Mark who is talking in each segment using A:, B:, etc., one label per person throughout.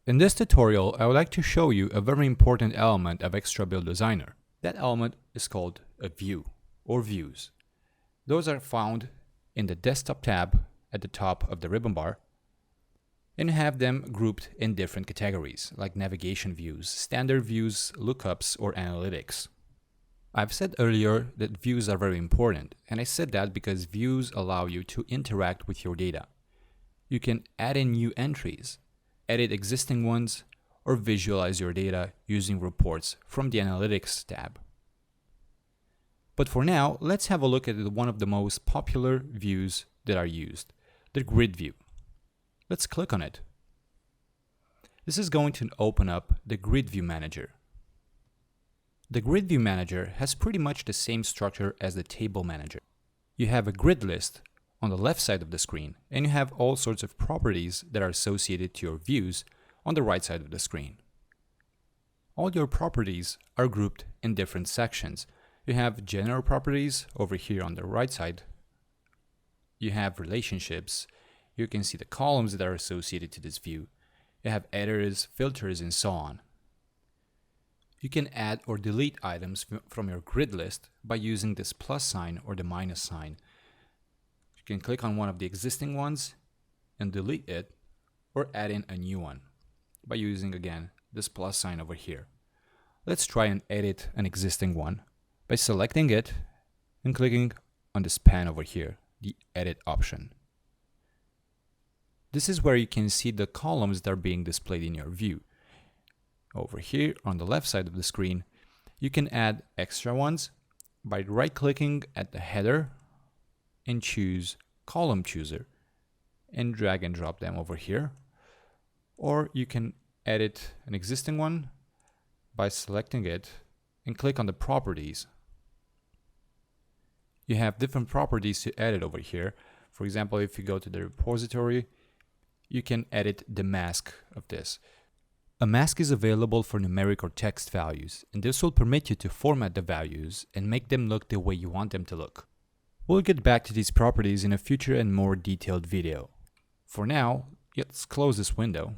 A: In this tutorial, I would like to show you a very important element of XtraBuild Designer. That element is called a view or views. Those are found in the Desktop tab at the top of the ribbon bar and have them grouped in different categories like navigation views, standard views, lookups, or analytics. I've said earlier that views are very important, and I said that because views allow you to interact with your data. You can add in new entries, edit existing ones, or visualize your data using reports from the Analytics tab. But for now, let's have a look at one of the most popular views that are used, the grid view. Let's click on it. This is going to open up the Grid View Manager. The Grid View Manager has pretty much the same structure as the Table Manager. You have a grid list on the left side of the screen, and you have all sorts of properties that are associated to your views on the right side of the screen. All your properties are grouped in different sections. You have general properties over here on the right side. You have relationships. You can see the columns that are associated to this view. You have editors, filters, and so on. You can add or delete items from your grid list by using this plus sign or the minus sign. You can click on one of the existing ones and delete it, or add in a new one by using again this plus sign over here. Let's try and edit an existing one by selecting it and clicking on this pen over here, the edit option. This is where you can see the columns that are being displayed in your view. Over here on the left side of the screen, you can add extra ones by right-clicking at the header and choose Column Chooser and drag and drop them over here. Or you can edit an existing one by selecting it and click on the properties. You have different properties to edit over here. For example, if you go to the repository, you can edit the mask of this. A mask is available for numeric or text values, and this will permit you to format the values and make them look the way you want them to look. We'll get back to these properties in a future and more detailed video. For now, let's close this window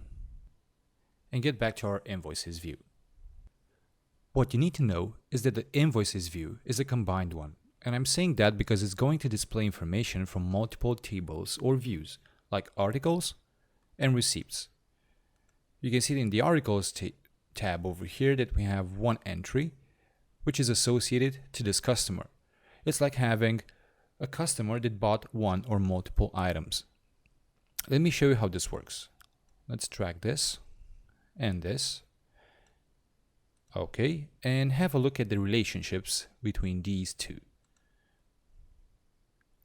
A: and get back to our Invoices view. What you need to know is that the Invoices view is a combined one, and I'm saying that because it's going to display information from multiple tables or views, like articles and receipts. You can see in the Articles tab over here that we have one entry, which is associated to this customer. It's like having a customer that bought one or multiple items. Let me show you how this works. Let's drag this and this. Okay, and have a look at the relationships between these two.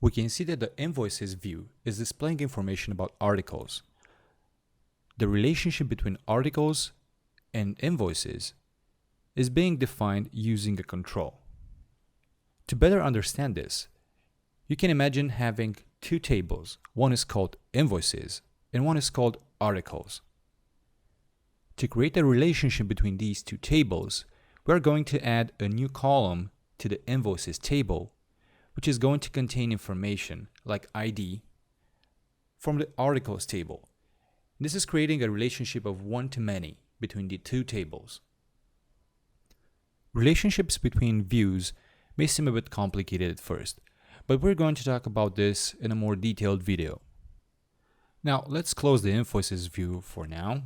A: We can see that the Invoices view is displaying information about articles. The relationship between articles and invoices is being defined using a control. To better understand this, you can imagine having two tables. One is called invoices and one is called articles. To create a relationship between these two tables, we're going to add a new column to the invoices table, which is going to contain information like ID from the articles table. This is creating a relationship of one-to-many between the two tables. Relationships between views may seem a bit complicated at first, but we're going to talk about this in a more detailed video. Now, let's close the Invoices view for now.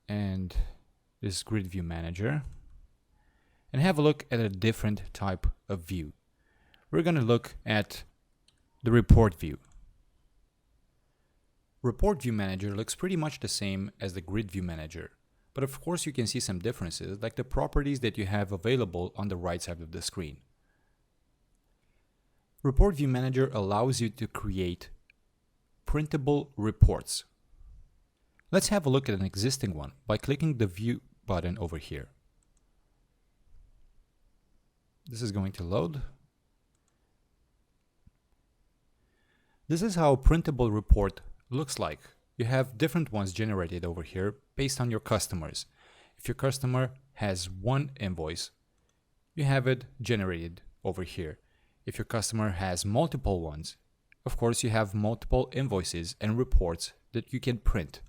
A: And this Grid View Manager. And have a look at a different type of view. We're going to look at the Report view. Report View Manager looks pretty much the same as the Grid View Manager, but of course you can see some differences like the properties that you have available on the right side of the screen. Report View Manager allows you to create printable reports. Let's have a look at an existing one by clicking the View button over here. This is going to load. This is how a printable report looks like. You have different ones generated over here based on your customers. If your customer has one invoice, you have it generated over here. If your customer has multiple ones, of course you have multiple invoices and reports that you can print.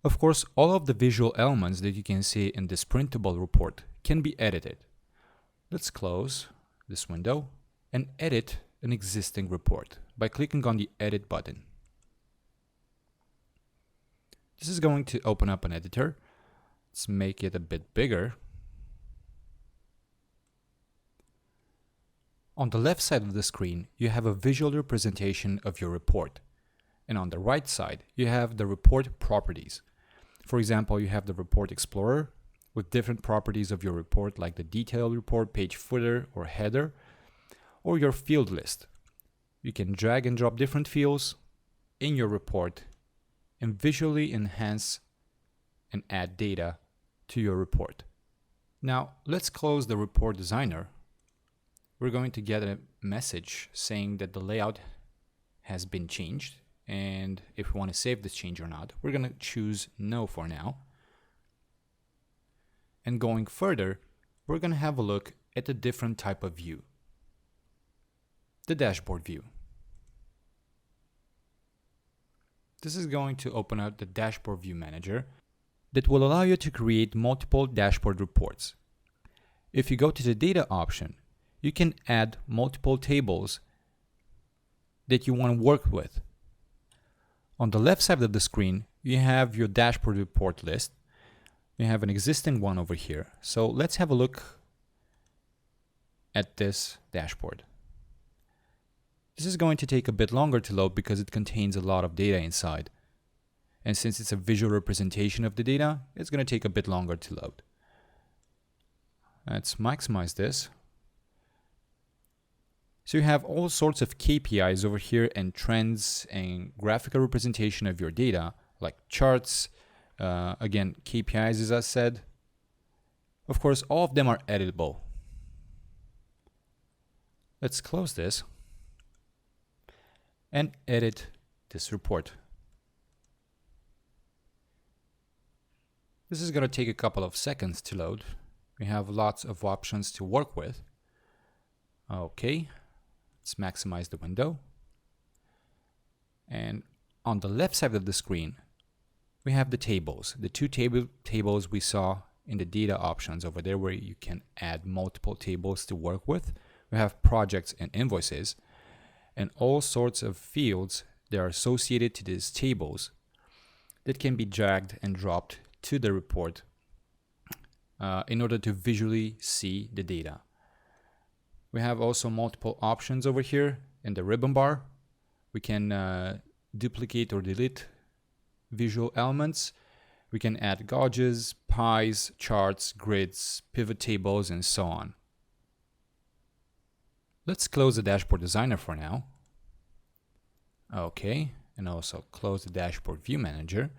A: Of course, all of the visual elements that you can see in this printable report can be edited. Let's close this window and edit an existing report by clicking on the Edit button. This is going to open up an editor. Let's make it a bit bigger. On the left side of the screen, you have a visual representation of your report. And on the right side, you have the report properties. For example, you have the Report Explorer with different properties of your report, like the detailed report, page footer, or header, or your field list. You can drag and drop different fields in your report and visually enhance and add data to your report. Now, let's close the Report Designer. We're going to get a message saying that the layout has been changed, and if we want to save this change or not, we're going to choose no for now. And going further, we're going to have a look at a different type of view, the dashboard view. This is going to open up the Dashboard View Manager that will allow you to create multiple dashboard reports. If you go to the Data option, you can add multiple tables that you want to work with. On the left side of the screen, you have your dashboard report list. You have an existing one over here. So let's have a look at this dashboard. This is going to take a bit longer to load because it contains a lot of data inside. And since it's a visual representation of the data, it's going to take a bit longer to load. Let's maximize this. So you have all sorts of KPIs over here and trends and graphical representation of your data, like charts, again, KPIs as I said. Of course, all of them are editable. Let's close this and edit this report. This is going to take a couple of seconds to load. We have lots of options to work with. Okay, let's maximize the window. And on the left side of the screen, we have the tables, the two tables we saw in the data options over there where you can add multiple tables to work with. We have projects and invoices and all sorts of fields that are associated to these tables that can be dragged and dropped to the report in order to visually see the data. We have also multiple options over here in the ribbon bar. We can duplicate or delete visual elements. We can add gauges, pies, charts, grids, pivot tables, and so on. Let's close the Dashboard Designer for now. Okay, and also close the Dashboard View Manager.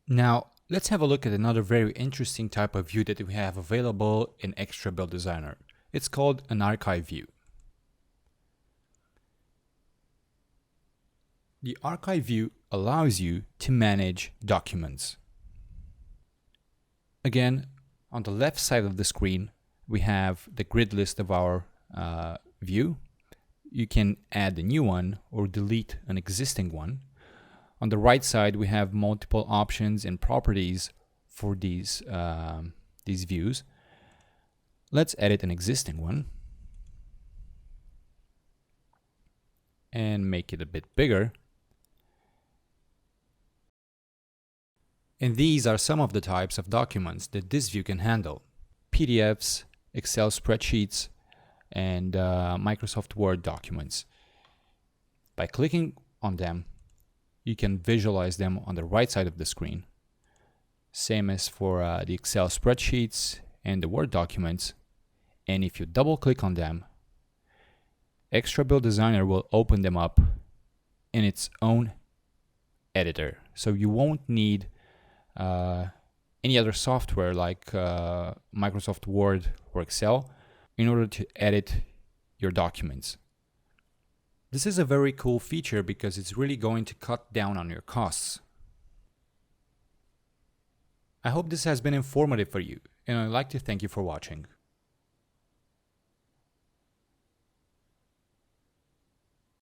A: Now, let's have a look at another very interesting type of view that we have available in XtraBuild Designer. It's called an archive view. The archive view allows you to manage documents. Again, on the left side of the screen, we have the grid list of our view. You can add a new one or delete an existing one. On the right side, we have multiple options and properties for these views. Let's edit an existing one and make it a bit bigger. And these are some of the types of documents that this view can handle: PDFs, Excel spreadsheets, and Microsoft Word documents. By clicking on them, you can visualize them on the right side of the screen. Same as for the Excel spreadsheets and the Word documents. And if you double click on them, XtraBuild Designer will open them up in its own editor. So you won't need any other software like Microsoft Word or Excel in order to edit your documents. This is a very cool feature because it's really going to cut down on your costs. I hope this has been informative for you, and I'd like to thank you for watching.